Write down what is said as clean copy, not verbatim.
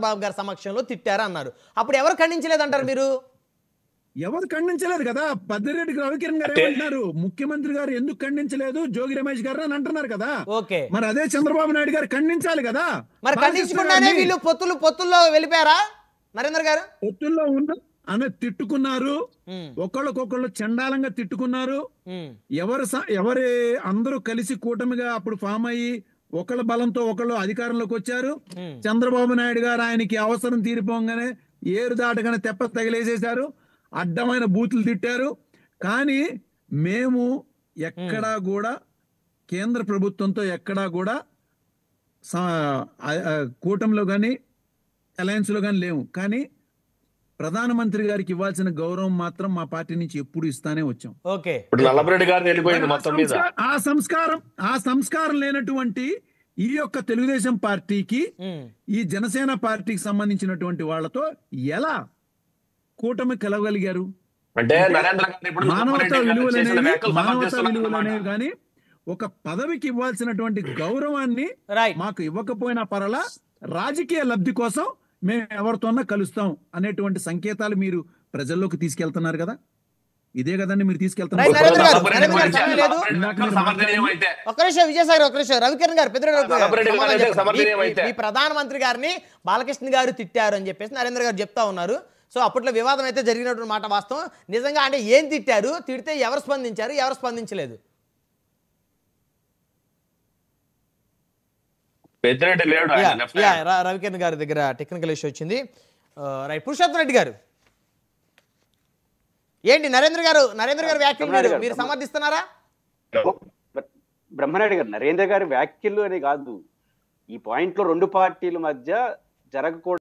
బాబు గారి సమక్షంలో తిట్టారు అన్నారు. అప్పుడు ఎవరు ఖండించలేదంటారు మీరు? ఎవరు ఖండించలేదు కదా. పెద్దిరెడ్డి రవికిరణ్ గారు ఏమంటున్నారు, ముఖ్యమంత్రి గారు ఎందుకు ఖండించలేదు జోగి రమేష్ గారు అని అంటున్నారు కదా. ఓకే, మరి అదే చంద్రబాబు నాయుడు గారు ఖండించాలి కదా. మరి ఖండించకుండానే వీళ్ళు పొత్తుల్లో వెళ్ళిపోయారా నరేంద్ర గారు? పొత్తుల్లో ఉన్న అని తిట్టుకున్నారు, ఒకళ్ళకొకళ్ళు చండాలంగా తిట్టుకున్నారు. ఎవరి అందరూ కలిసి కూటమిగా అప్పుడు ఫామ్ అయ్యి ఒకళ్ళ బలంతో ఒకళ్ళు అధికారంలోకి వచ్చారు. చంద్రబాబు నాయుడు గారు ఆయనకి అవసరం తీరిపోగానే ఏరు దాటగానే తెప్ప తగిలేసేశారు, అడ్డమైన బూతులు తిట్టారు. కానీ మేము ఎక్కడా కూడా కేంద్ర ప్రభుత్వంతో ఎక్కడా కూడా కూటమిలో కానీ అలయన్స్లో కానీ లేవు. కానీ ప్రధానమంత్రి గారికి ఇవ్వాల్సిన గౌరవం మాత్రం మా పార్టీ నుంచి ఎప్పుడు ఇస్తానే వచ్చాం. ఓకే, ఆ సంస్కారం లేనటువంటి ఈ యొక్క తెలుగుదేశం పార్టీకి ఈ జనసేన పార్టీకి సంబంధించినటువంటి వాళ్ళతో ఎలా కూటమి కలవగలిగారు? అంటే మానవతా విలువలనేవి కానీ ఒక పదవికి ఇవ్వాల్సినటువంటి గౌరవాన్ని మాకు ఇవ్వకపోయినా పర్వాలా, రాజకీయ లబ్ధి కోసం మేము ఎవరితోన్నా కలుస్తాం అనేటువంటి సంకేతాలు మీరు ప్రజల్లోకి తీసుకెళ్తున్నారు కదా. ఇదే కదండి మీరు తీసుకెళ్తున్నారు. రవికిరణ్ గారు మీ ప్రధానమంత్రి గారిని బాలకృష్ణ గారు తిట్టారు అని చెప్పేసి నరేంద్ర గారు చెప్తా ఉన్నారు. సో అప్పట్లో వివాదం అయితే జరిగినటువంటి మాట వాస్తవం. నిజంగా అంటే ఏం తిట్టారు, తిడితే ఎవరు స్పందించారు, ఎవరు స్పందించలేదు? రవికిరణ్ గారి దగ్గర టెక్నికల్ ఇష్యూ వచ్చింది. రైట్, పురుషోత్తం రెడ్డి గారు ఏంటి నరేంద్ర గారు వ్యాఖ్యలు మీరు సమర్థిస్తున్నారా? బ్రహ్మనాయుడు గారు నరేంద్ర గారి వ్యాఖ్యలు అని కాదు, ఈ పాయింట్ లో రెండు పార్టీల మధ్య జరగకూడదు